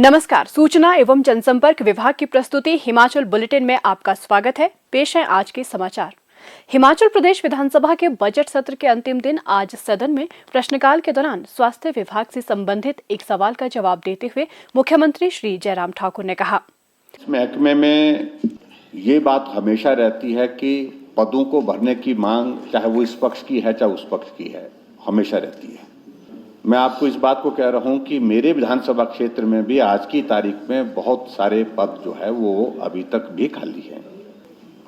नमस्कार, सूचना एवं जनसंपर्क विभाग की प्रस्तुति हिमाचल बुलेटिन में आपका स्वागत है। पेश है आज के समाचार। हिमाचल प्रदेश विधानसभा के बजट सत्र के अंतिम दिन आज सदन में प्रश्नकाल के दौरान स्वास्थ्य विभाग से संबंधित एक सवाल का जवाब देते हुए मुख्यमंत्री श्री जयराम ठाकुर ने कहा, इस महकमे में ये बात हमेशा रहती है कि पदों को भरने की मांग चाहे वो इस पक्ष की है चाहे उस पक्ष की है, हमेशा रहती है। मैं आपको इस बात को कह रहा हूं कि मेरे विधानसभा क्षेत्र में भी आज की तारीख में बहुत सारे पद जो है वो अभी तक भी खाली हैं।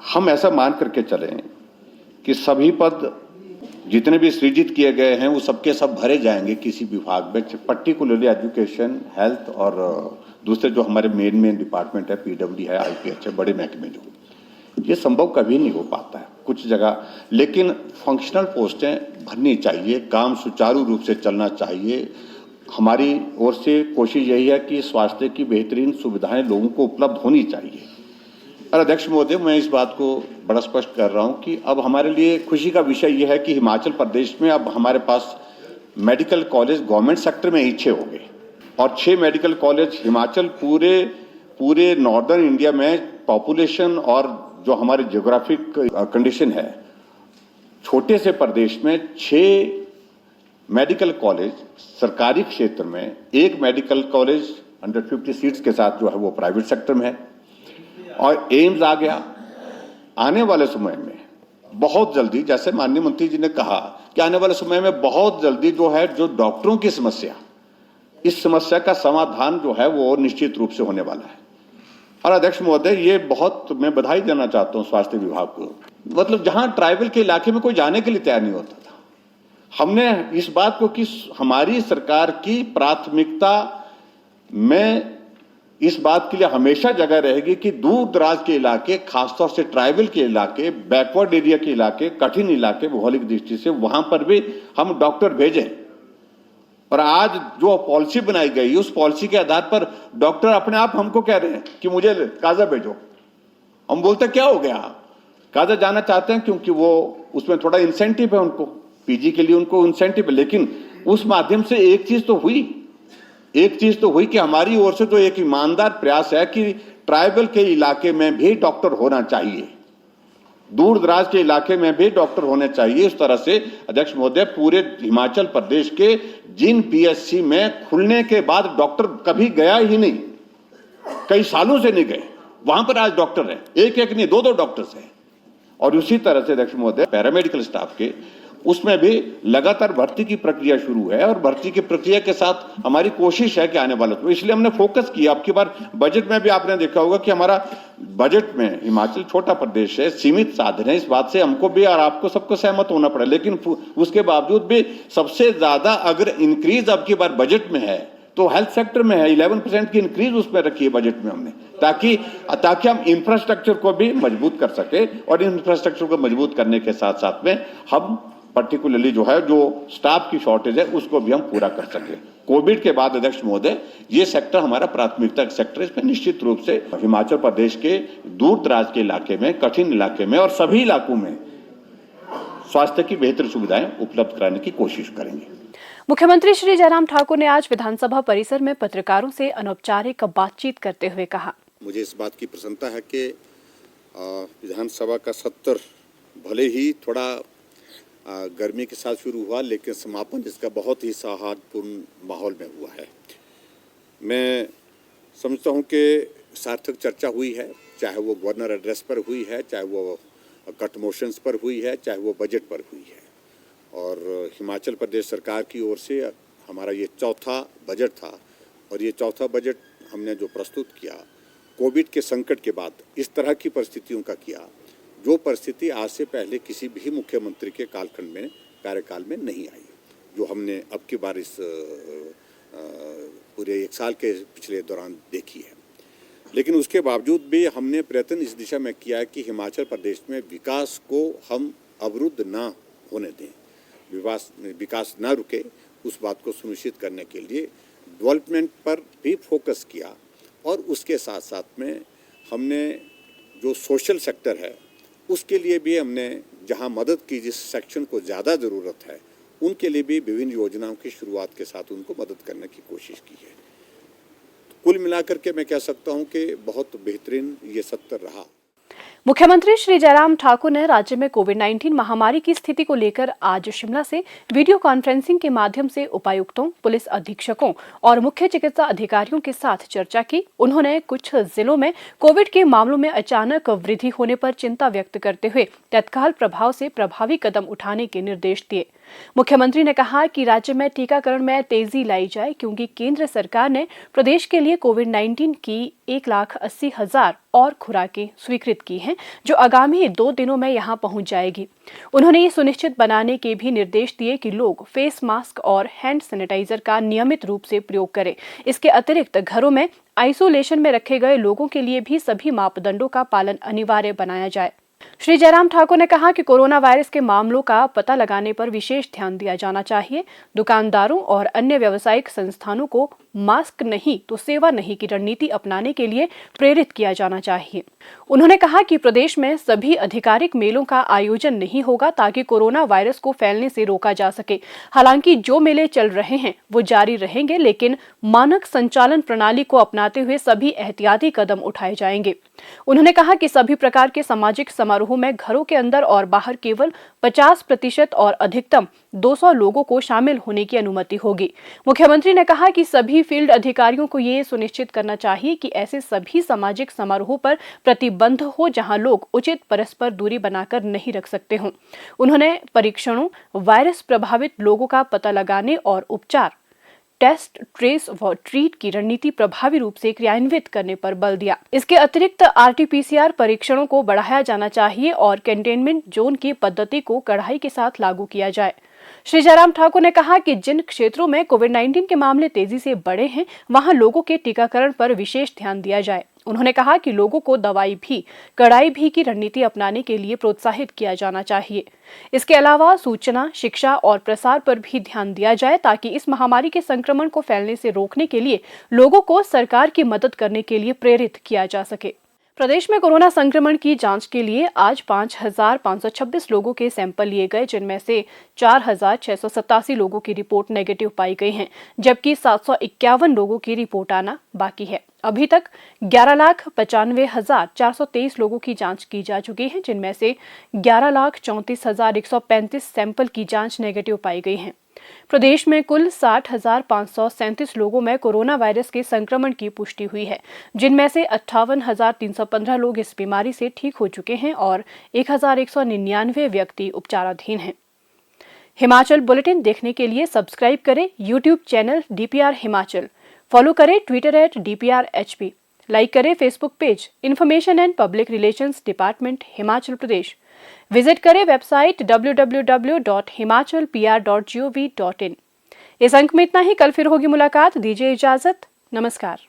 हम ऐसा मान करके चलें कि सभी पद जितने भी सृजित किए गए हैं वो सबके सब भरे जाएंगे किसी विभाग में, पर्टिकुलरली एजुकेशन, हेल्थ और दूसरे जो हमारे मेन डिपार्टमेंट है, पीडब्ल्यू है, आईपीएच है, बड़े महकमे जो, ये संभव कभी नहीं हो पाता है कुछ जगह। लेकिन फंक्शनल पोस्टें भरनी चाहिए, काम सुचारू रूप से चलना चाहिए। हमारी ओर से कोशिश यही है कि स्वास्थ्य की बेहतरीन सुविधाएं लोगों को उपलब्ध होनी चाहिए। और अध्यक्ष महोदय, मैं इस बात को बड़ा स्पष्ट कर रहा हूं कि अब हमारे लिए खुशी का विषय यह है कि हिमाचल प्रदेश में अब हमारे पास मेडिकल कॉलेज गवर्नमेंट सेक्टर में ही 6 हो गए और 6 मेडिकल कॉलेज हिमाचल पूरे नॉर्दर्न इंडिया में पॉपुलेशन और जो हमारे जियोग्राफिक कंडीशन है, छोटे से प्रदेश में 6 मेडिकल कॉलेज सरकारी क्षेत्र में, 1 मेडिकल कॉलेज 150 सीट्स के साथ जो है वो प्राइवेट सेक्टर में है और एम्स आ गया। आने वाले समय में बहुत जल्दी, जैसे माननीय मंत्री जी ने कहा कि आने वाले समय में बहुत जल्दी जो है, जो डॉक्टरों की समस्या, इस समस्या का समाधान जो है वो निश्चित रूप से होने वाला है। और अध्यक्ष महोदय, ये बहुत मैं बधाई देना चाहता हूं स्वास्थ्य विभाग को। मतलब जहां ट्राइबल के इलाके में कोई जाने के लिए तैयार नहीं होता था, हमने इस बात को कि हमारी सरकार की प्राथमिकता में इस बात के लिए हमेशा जगह रहेगी कि दूर दराज के इलाके, खासतौर से ट्राइबल के इलाके, बैकवर्ड एरिया के इलाके, कठिन इलाके भौगोलिक दृष्टि से, वहां पर भी हम डॉक्टर भेजें। और आज जो पॉलिसी बनाई गई, उस पॉलिसी के आधार पर डॉक्टर अपने आप हमको कह रहे हैं कि मुझे काजा भेजो। हम बोलते क्या हो गया, काजा जाना चाहते हैं क्योंकि वो उसमें थोड़ा इंसेंटिव है, उनको पीजी के लिए उनको इंसेंटिव है। लेकिन उस माध्यम से एक चीज तो हुई कि हमारी ओर से जो एक ईमानदार प्रयास है कि ट्राइबल के इलाके में भी डॉक्टर होना चाहिए, दूर दराज के इलाके में भी डॉक्टर होने चाहिए। इस तरह से अध्यक्ष महोदय, पूरे हिमाचल प्रदेश के जिन पीएचसी में खुलने के बाद डॉक्टर कभी गया ही नहीं, कई सालों से नहीं गए, वहां पर आज डॉक्टर हैं, एक नहीं 2 डॉक्टर्स हैं। और उसी तरह से अध्यक्ष महोदय, पैरामेडिकल स्टाफ के उसमें भी लगातार भर्ती की प्रक्रिया शुरू है और भर्ती की प्रक्रिया के साथ हमारी कोशिश है कि आने वाले, तो इसलिए हमने फोकस किया। अब की बार बजट में भी आपने देखा होगा कि हमारा बजट में, हिमाचल छोटा प्रदेश है, सीमित साधन है, इस बात से हमको भी और आपको सबको सहमत होना पड़ा। लेकिन उसके बावजूद भी सबसे ज्यादा अगर इंक्रीज अब की बार बजट में है तो हेल्थ सेक्टर में है। 11% की इंक्रीज उसमें रखी है बजट में हमने, ताकि हम इंफ्रास्ट्रक्चर को भी मजबूत कर सके और इंफ्रास्ट्रक्चर को मजबूत करने के साथ साथ में हम पर्टिकुलरली जो है, जो स्टाफ की शॉर्टेज है, उसको भी हम पूरा कर सके। कोविड के बाद अध्यक्ष महोदय, ये सेक्टर हमारा प्राथमिकता सेक्टर है। इसमें निश्चित रूप से हिमाचल प्रदेश के दूर दराज के इलाके में, कठिन इलाके में और सभी इलाकों में स्वास्थ्य की बेहतर सुविधाएं उपलब्ध कराने की कोशिश करेंगे। मुख्यमंत्री श्री जयराम ठाकुर ने आज विधानसभा परिसर में पत्रकारों से अनौपचारिक बातचीत करते हुए कहा, मुझे इस बात की प्रसन्नता है कि विधानसभा का सत्र भले ही थोड़ा गर्मी के साथ शुरू हुआ, लेकिन समापन इसका बहुत ही सौहार्दपूर्ण माहौल में हुआ है। मैं समझता हूं कि सार्थक चर्चा हुई है, चाहे वो गवर्नर एड्रेस पर हुई है, चाहे वो कट मोशंस पर हुई है, चाहे वो बजट पर हुई है। और हिमाचल प्रदेश सरकार की ओर से हमारा ये 4था बजट था और ये 4था बजट हमने जो प्रस्तुत किया, कोविड के संकट के बाद इस तरह की परिस्थितियों का किया, जो परिस्थिति आज से पहले किसी भी मुख्यमंत्री के कालखंड में, कार्यकाल में नहीं आई, जो हमने अब की बार इस पूरे 1 साल के पिछले दौरान देखी है। लेकिन उसके बावजूद भी हमने प्रयत्न इस दिशा में किया है कि हिमाचल प्रदेश में विकास को हम अवरुद्ध ना होने दें, विकास ना रुके, उस बात को सुनिश्चित करने के लिए डेवलपमेंट पर भी फोकस किया। और उसके साथ साथ में हमने जो सोशल सेक्टर है उसके लिए भी हमने जहां मदद की, जिस सेक्शन को ज़्यादा ज़रूरत है, उनके लिए भी विभिन्न योजनाओं की शुरुआत के साथ उनको मदद करने की कोशिश की है। कुल मिलाकर के मैं कह सकता हूं कि बहुत बेहतरीन ये सत्र रहा। मुख्यमंत्री श्री जयराम ठाकुर ने राज्य में कोविड-19 महामारी की स्थिति को लेकर आज शिमला से वीडियो कॉन्फ्रेंसिंग के माध्यम से उपायुक्तों, पुलिस अधीक्षकों और मुख्य चिकित्सा अधिकारियों के साथ चर्चा की। उन्होंने कुछ जिलों में कोविड के मामलों में अचानक वृद्धि होने पर चिंता व्यक्त करते हुए तत्काल प्रभाव से प्रभावी कदम उठाने के निर्देश दिए। मुख्यमंत्री ने कहा कि राज्य में टीकाकरण में तेजी लाई जाए क्योंकि केंद्र सरकार ने प्रदेश के लिए कोविड-19 की 1,80,000 और खुराकें स्वीकृत की हैं, जो आगामी 2 दिनों में यहां पहुंच जाएगी। उन्होंने ये सुनिश्चित बनाने के भी निर्देश दिए कि लोग फेस मास्क और हैंड सैनिटाइजर का नियमित रूप से प्रयोग करें। इसके अतिरिक्त घरों में आइसोलेशन में रखे गए लोगों के लिए भी सभी मापदंडों का पालन अनिवार्य बनाया जाए। श्री जयराम ठाकुर ने कहा कि कोरोना वायरस के मामलों का पता लगाने पर विशेष ध्यान दिया जाना चाहिए। दुकानदारों और अन्य व्यावसायिक संस्थानों को मास्क नहीं तो सेवा नहीं की रणनीति अपनाने के लिए प्रेरित किया जाना चाहिए। उन्होंने कहा कि प्रदेश में सभी आधिकारिक मेलों का आयोजन नहीं होगा ताकि कोरोना वायरस को फैलने से रोका जा सके। हालांकि जो मेले चल रहे हैं वो जारी रहेंगे, लेकिन मानक संचालन प्रणाली को अपनाते हुए सभी एहतियाती कदम उठाए जाएंगे। उन्होंने कहा कि सभी प्रकार के सामाजिक समारोह में घरों के अंदर और बाहर केवल 50% और अधिकतम 200 लोगों को शामिल होने की अनुमति होगी। मुख्यमंत्री ने कहा कि सभी फील्ड अधिकारियों को ये सुनिश्चित करना चाहिए कि ऐसे सभी सामाजिक समारोह पर प्रतिबंध हो जहां लोग उचित परस्पर दूरी बनाकर नहीं रख सकते हों। उन्होंने परीक्षणों, वायरस प्रभावित लोगों का पता लगाने और उपचार, टेस्ट, ट्रेस व ट्रीट की रणनीति प्रभावी रूप से क्रियान्वित करने पर बल दिया। इसके अतिरिक्त RT-PCR परीक्षणों को बढ़ाया जाना चाहिए और कंटेनमेंट जोन की पद्धति को कड़ाई के साथ लागू किया जाए। श्री जयराम ठाकुर ने कहा कि जिन क्षेत्रों में कोविड-19 के मामले तेजी से बढ़े हैं, वहां लोगों के टीकाकरण पर विशेष ध्यान दिया जाए। उन्होंने कहा कि लोगों को दवाई भी, कड़ाई भी की रणनीति अपनाने के लिए प्रोत्साहित किया जाना चाहिए। इसके अलावा सूचना, शिक्षा और प्रसार पर भी ध्यान दिया जाए ताकि इस महामारी के संक्रमण को फैलने से रोकने के लिए लोगों को सरकार की मदद करने के लिए प्रेरित किया जा सके। प्रदेश में कोरोना संक्रमण की जांच के लिए आज 5,526 लोगों के सैंपल लिए गए, जिनमें से 4,687 लोगों की रिपोर्ट नेगेटिव पाई गई है, जबकि 751 लोगों की रिपोर्ट आना बाकी है। अभी तक 11,95,423 लोगों की जांच की जा चुकी है, जिनमें से 11,34,135 सैंपल की जांच नेगेटिव पाई गई है। प्रदेश में कुल 60,537 लोगों में कोरोना वायरस के संक्रमण की पुष्टि हुई है, जिनमें से 58,315 लोग इस बीमारी से ठीक हो चुके हैं और 1,199 व्यक्ति उपचाराधीन हैं। हिमाचल बुलेटिन देखने के लिए सब्सक्राइब करें YouTube channel DPR Himachal, follow करें ट्विटर @DPRHP, लाइक करें Facebook page information and public relations department Himachal Pradesh, visit करें वेबसाइट www.himachalpr.gov.in। इस अंक में इतना ही। कल फिर होगी मुलाकात। दीजिए इजाजत। नमस्कार।